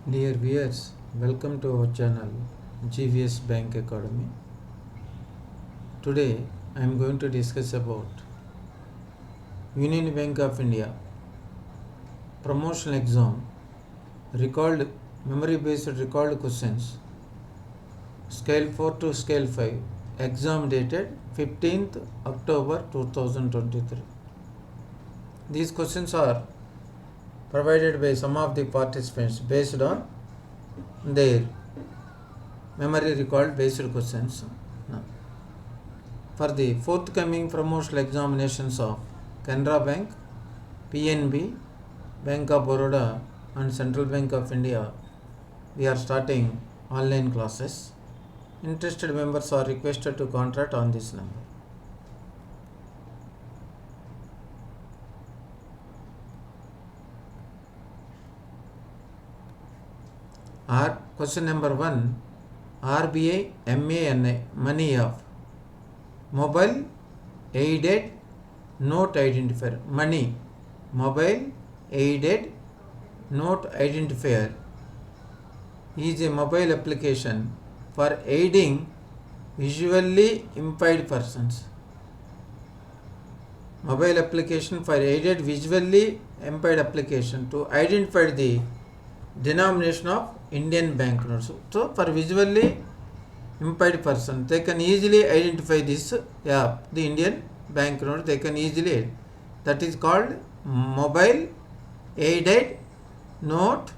Dear viewers, welcome to our channel GVS Bank Academy. Today I am going to discuss about Union Bank of India promotional exam recalled memory based recalled questions scale 4 to scale 5 exam dated 15th October 2023. These questions are provided by some of the participants based on their memory recalled based questions. Now, for the forthcoming promotional examinations of Canara Bank, PNB, Bank of Baroda and Central Bank of India, we are starting online classes. Interested members are requested to contact on this number. Question number 1, RBI MANI money of mobile aided note identifier. Money mobile aided note identifier is a mobile application for aiding visually impaired persons. Mobile application for aided visually impaired application to identify the denomination of Indian banknotes. So for visually impaired person, they can easily identify this the Indian banknote. They can easily. That is called mobile aided note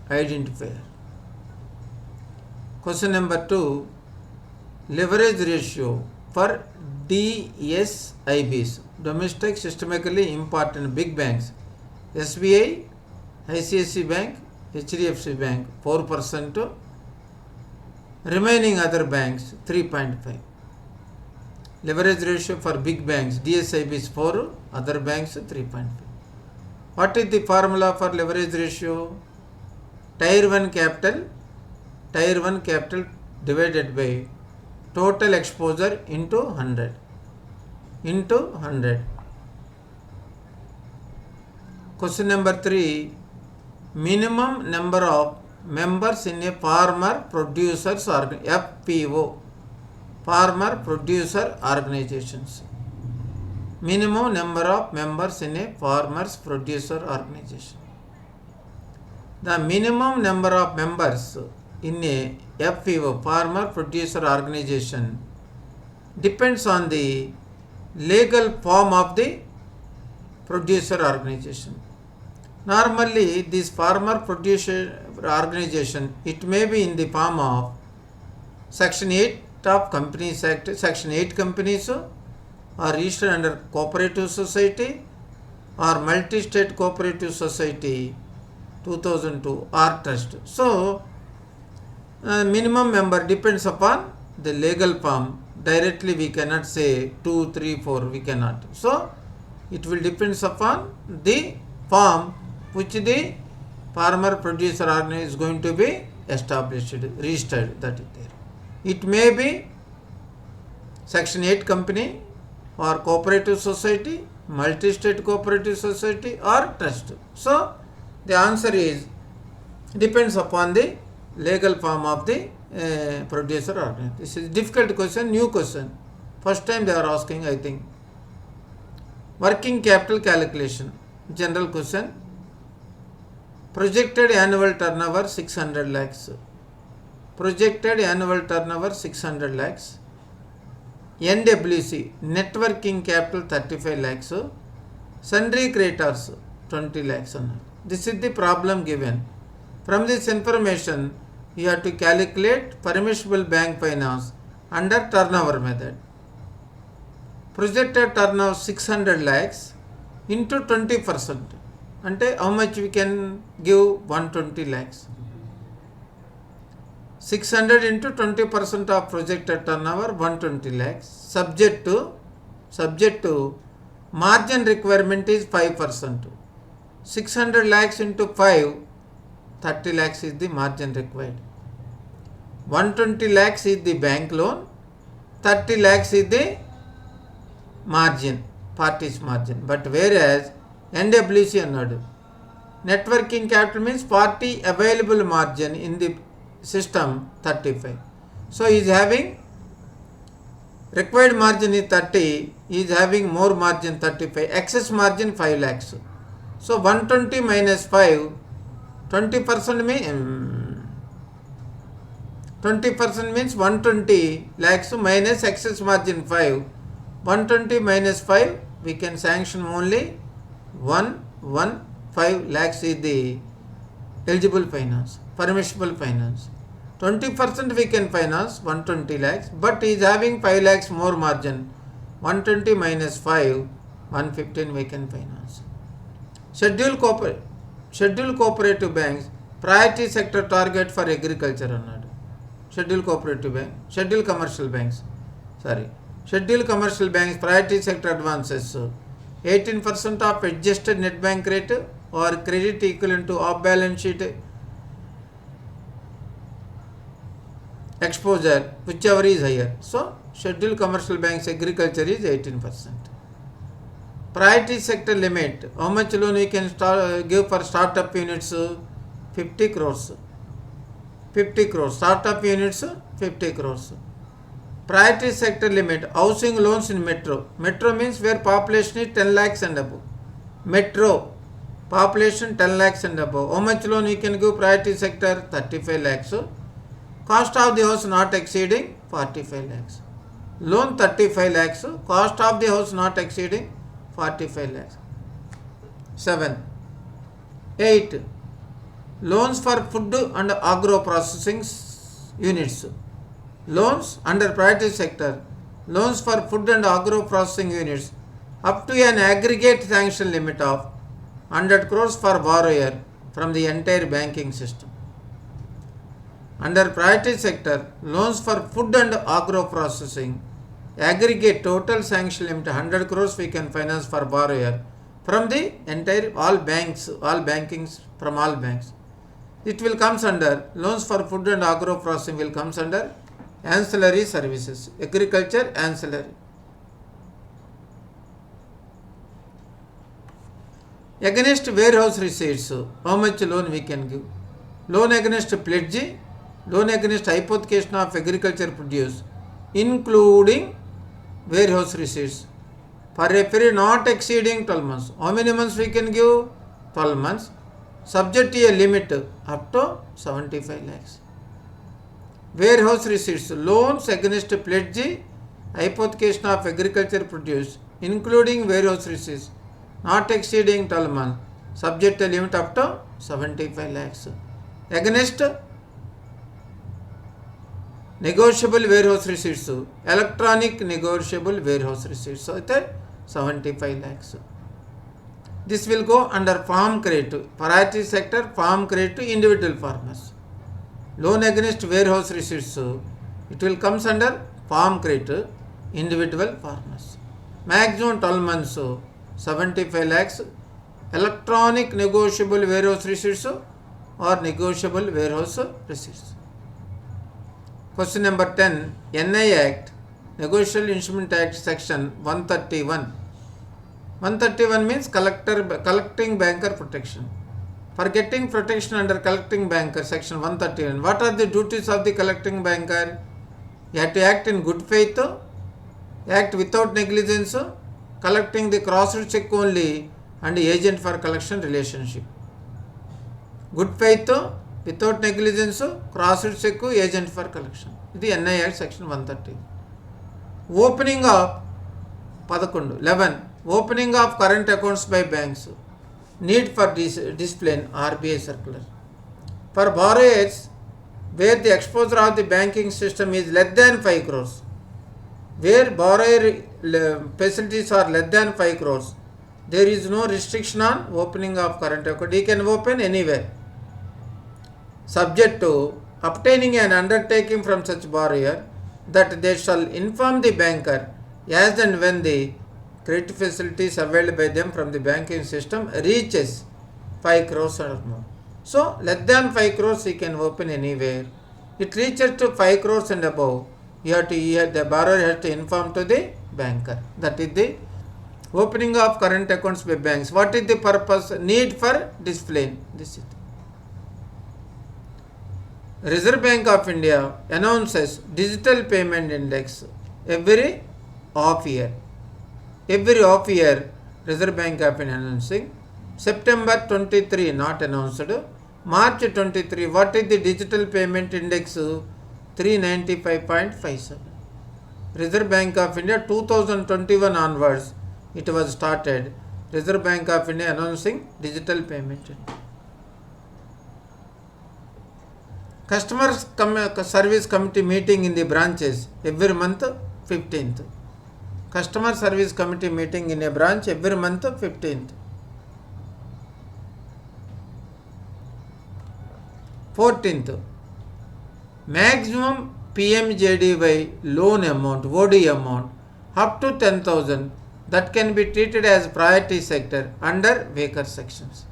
identifier. Question number 2, leverage ratio for DSIBs, domestic systemically important big banks, SBI, ICICI Bank, HDFC Bank 4%, remaining other banks 3.5. Leverage ratio for big banks, DSIB is 4, other banks 3.5. What is the formula for leverage ratio? Tier 1 capital divided by total exposure into 100. Question number 3, minimum number of members in a farmer producers FPO, farmer producer organizations. Minimum number of members in a farmers producer organization. The minimum number of members in a FPO, farmer producer organization, depends on the legal form of the producer organization. Normally, this farmer producer organization, it may be in the form of Section 8 of Companies Act, Section 8 companies, or registered under cooperative society or multi-state cooperative society 2002 or trust. So, minimum member depends upon the legal form. Directly we cannot say 2, 3, 4, we cannot. So, it will depends upon the form which the farmer producer organization is going to be established, registered, that is there. It may be Section 8 company or cooperative society, multi-state cooperative society or trust. So, the answer is depends upon the legal form of the producer organization. This is a difficult question, new question. First time they are asking, I think. Working capital calculation, general question. Projected annual turnover 600 lakhs. Projected annual turnover 600 lakhs. NWC, net working capital 35 lakhs. Sundry creditors 20 lakhs. This is the problem given. From this information, you have to calculate permissible bank finance under turnover method. Projected turnover 600 lakhs into 20%. Ante how much we can give 120 lakhs. 600 into 20% of projected turnover 120 lakhs. Subject to margin requirement is 5%. 600 lakhs into 5, 30 lakhs is the margin required. 120 lakhs is the bank loan, 30 lakhs is the margin, parties margin. But whereas NWC అన్నాడు Net working capital means party available margin in the system 35. So he is having required margin is 30, he is having more margin 35, excess margin 5 lakhs. So 120 minus 5, 20% means 120 lakhs minus excess margin 5. 120 minus 5, we can sanction only 115 lakhs is the eligible finance, permissible finance. 20% we can finance 120 lakhs, but he is having 5 lakhs more margin. 120 minus 5, 115 we can finance. Scheduled cooperative banks, priority sector target for agriculture annadu. Scheduled commercial banks, priority sector advances. 18% of adjusted net bank rate or credit equivalent to off balance sheet exposure, whichever is higher. So scheduled commercial banks agriculture is 18%. Priority sector limit, how much loan we can give for startup units? 50 crores. Startup units 50 crores. Priority sector limit, housing loans in metro. Metro means where population is 10 lakhs and above. Metro, population 10 lakhs and above. How much loan we can give priority sector? 35 lakhs. Cost of the house not exceeding 45 lakhs. Loan 35 lakhs. Cost of the house not exceeding 45 lakhs. 8. Loans for food and agro processing units. Loans under priority sector. Loans for food and agro processing units up to an aggregate sanction limit of 100 crores for borrower from the entire banking system. Under priority sector, loans for food and agro processing, aggregate total sanction limit 100 crores we can finance for borrower from the entire all bankings from all banks. It will comes under loans for food and agro processing will comes under ancillary services, agriculture ancillary. Against warehouse receipts, how much loan we can give? Loan against pledge, loan against hypothecation of agriculture produce, including warehouse receipts, for a period not exceeding 12 months. How many months we can give? 12 months. Subject to a limit up to 75 lakhs. Warehouse receipts, loans against pledge, hypothecation of agriculture produce, including warehouse receipts, not exceeding 12 months, subject to a limit up to 75 lakhs. Against negotiable warehouse receipts, electronic negotiable warehouse receipts, so it's 75 lakhs. This will go under farm credit, priority sector farm credit to individual farmers. Loan against warehouse receipts, it will comes under farm credit, individual farmers. Maximum 12 months, 75 lakhs. Electronic negotiable warehouse receipts or negotiable warehouse receipts. Question number 10, NI Act, Negotiable Instrument Act, section 131. 131 means collecting banker protection. For getting protection under collecting banker, section 131, what are the duties of the collecting banker? You have to act in good faith, act without negligence, collecting the crossed check only, and agent for collection relationship. Good faith, without negligence, crossed check, agent for collection. This is NI Act section 130. Opening of 11. Opening of current accounts by banks. Need for discipline, RBI circular. For borrowers where the exposure of the banking system is less than 5 crores, where borrower facilities are less than 5 crores, there is no restriction on opening of current account. He can open anywhere, subject to obtaining an undertaking from such borrower that they shall inform the banker as and when the credit facilities availed by them from the banking system reaches 5 crores or more. So less than 5 crores he can open anywhere. It reaches to 5 crores and above, the borrower has to inform to the banker. That is the Opening of current accounts by banks. What is the purpose? Need for discipline. This is. Reserve Bank of India announces digital payment index every half year. Every half year, Reserve Bank of India announcing. September 23 not announced. March 23, what is the digital payment index? 395.57. Reserve Bank of India 2021 onwards, it was started. Reserve Bank of India announcing digital payment index. Customer Service Committee meeting in the branches every month 15th. Customer Service Committee meeting in a branch every month 15th. 14th. Maximum PMJDY loan amount, OD amount up to 10,000 that can be treated as priority sector under weaker sections.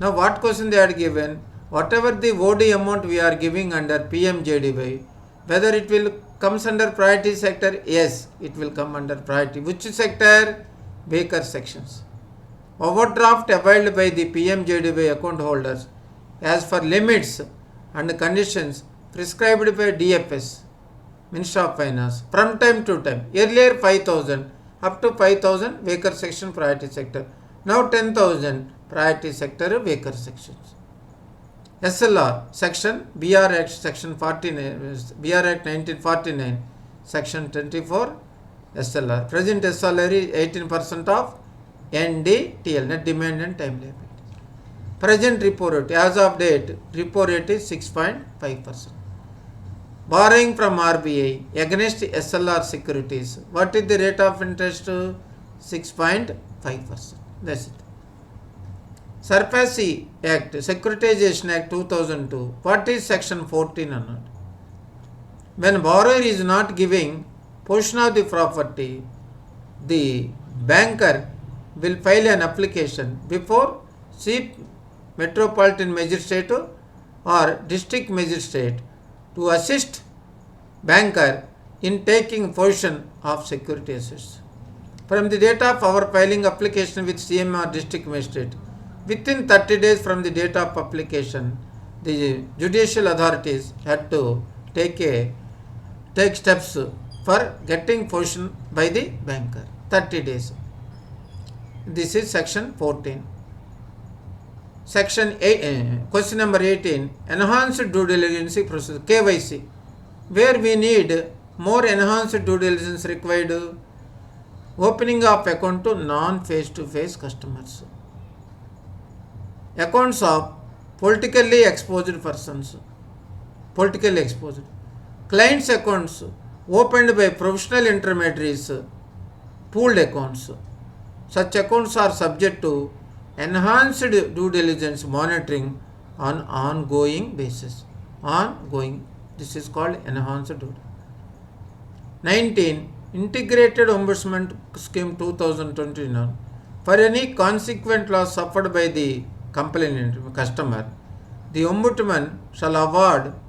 Now what question they are given? Whatever the OD amount we are giving under PMJDY, whether it will comes under priority sector? Yes, it will come under priority. Which sector? Weaker sections. Overdraft availed by the PMJDY account holders as for limits and conditions prescribed by DFS, Ministry of Finance, from time to time. Earlier 5,000, up to 5,000 weaker section priority sector. Now 10,000 priority sector weaker sections. SLR section, BR Act section 49, BR Act 1949, section 24, SLR. Present SLR is 18% of NDTL, net demand and time liability. Present repo rate, as of date, repo rate is 6.5%. Borrowing from RBI against SLR securities. What is the rate of interest? 6.5%. That's it. SARFAESI Act, Securitization Act 2002. What is section 14 or not? When borrower is not giving portion of the property, the banker will file an application before Chief Metropolitan Magistrate or District Magistrate to assist banker in taking possession of security assets. From the date of our filing application with CM or District Magistrate, within 30 days from the date of application, the judicial authorities had to take steps for getting possession by the banker. 30 days. This is section 14. Section 8, question number 18, enhanced due diligence process, KYC, where we need more enhanced due diligence required. Opening of account to non-face-to-face customers. Accounts of politically exposed persons. Politically exposed. Clients' accounts opened by professional intermediaries, pooled accounts. Such accounts are subject to enhanced due diligence monitoring on ongoing basis. Ongoing. This is called enhanced due diligence. 19. Integrated Ombudsman Scheme 2029. For any consequent loss suffered by the complainant customer, the Ombudsman shall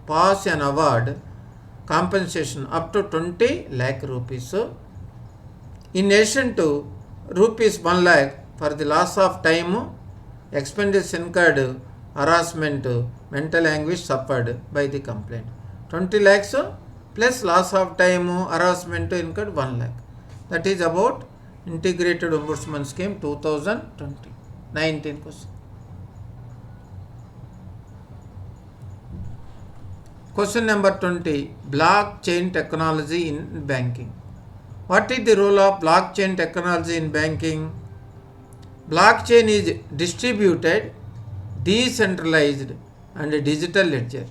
pass an award compensation up to 20 lakh rupees. In addition to rupees 1 lakh for the loss of time, expenses incurred, harassment, mental anguish suffered by the complaint. 20 lakhs plus loss of time, harassment incurred 1 lakh. That is about Integrated Ombudsman Scheme 2020. 19 question. Question number 20. Blockchain technology in banking. What is the role of blockchain technology in banking? Blockchain is distributed, decentralized and digital ledger.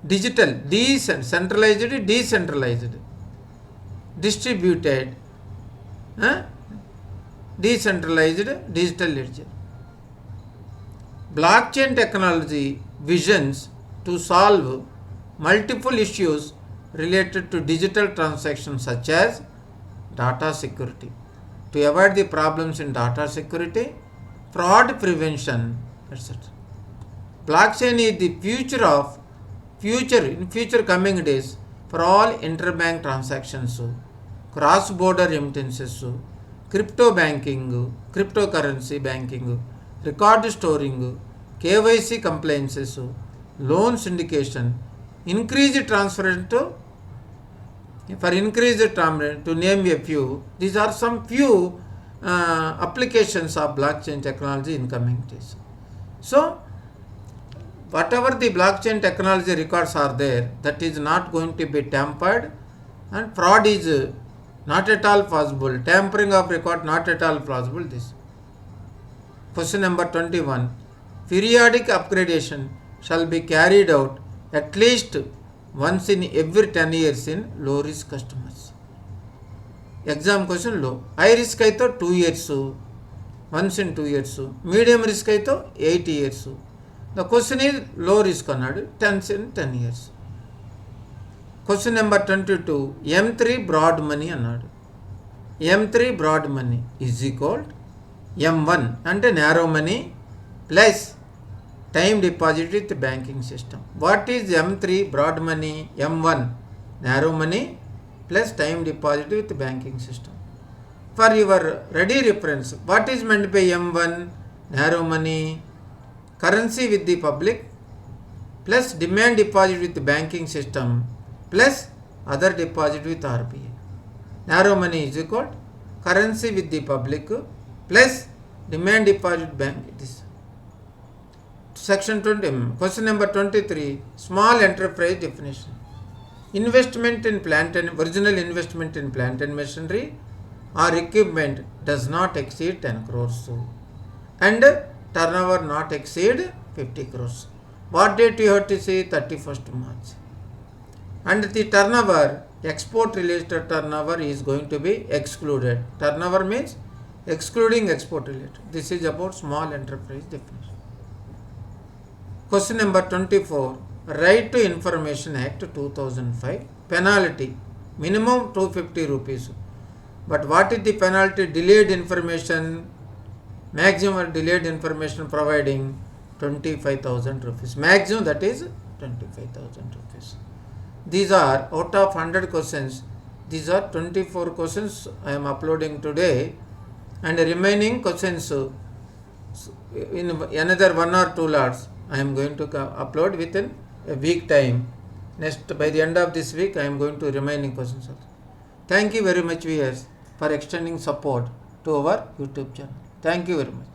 Digital, centralized, decentralized, distributed, decentralized, digital ledger. Blockchain technology visions to solve multiple issues related to digital transactions such as data security, to avoid the problems in data security, fraud prevention, etc. Blockchain is the future coming days for all interbank transactions, cross border remittances, crypto banking, cryptocurrency banking, record storing, KYC compliances, loan syndication, increased transfer for increased term, to name a few. These are some few applications of blockchain technology in coming days. So whatever the blockchain technology records are there, that is not going to be tampered, and fraud is not at all possible. Tampering of record not at all possible. This question number 21. Periodic upgradation shall be carried out at least once in every 10 years in low risk customers. Exam question low. High risk aitho 2 years, once in 2 years. Medium risk aitho 8 years. The question is low risk annadu, 10 in 10 years. Question number 22. M3 broad money annadu. M3 broad money is equal to M1 అంటే narrow money plus time deposit with banking system. What is M3 broad money? M1 narrow money plus time deposit with banking system. For your ready reference, what is meant by M1 narrow money? Currency with the public plus demand deposit with the banking system plus other deposit with RBI. Narrow money is equal to currency with the public plus demand deposit bank. This section 20. Question number 23. Small enterprise definition. Investment in plant and original investment in plant and machinery or equipment does not exceed 10 crores and turnover not exceed 50 crores. What date you have to say? 31st March. And the turnover, export related turnover is going to be excluded. Turnover means excluding export related. This is about small enterprise definition. Question number 24. Right to Information Act 2005. Penalty minimum 250 rupees. But what is the penalty? Delayed information, maximum delayed information providing 25,000 rupees. Maximum, that is 25,000 rupees. These are out of 100 questions. These are 24 questions I am uploading today, and remaining questions in another 1 or 2 lots I am going to upload within a week time. Next, by the end of this week, I am going to remaining questions also. Thank you very much, viewers, for extending support to our YouTube channel. Thank you very much.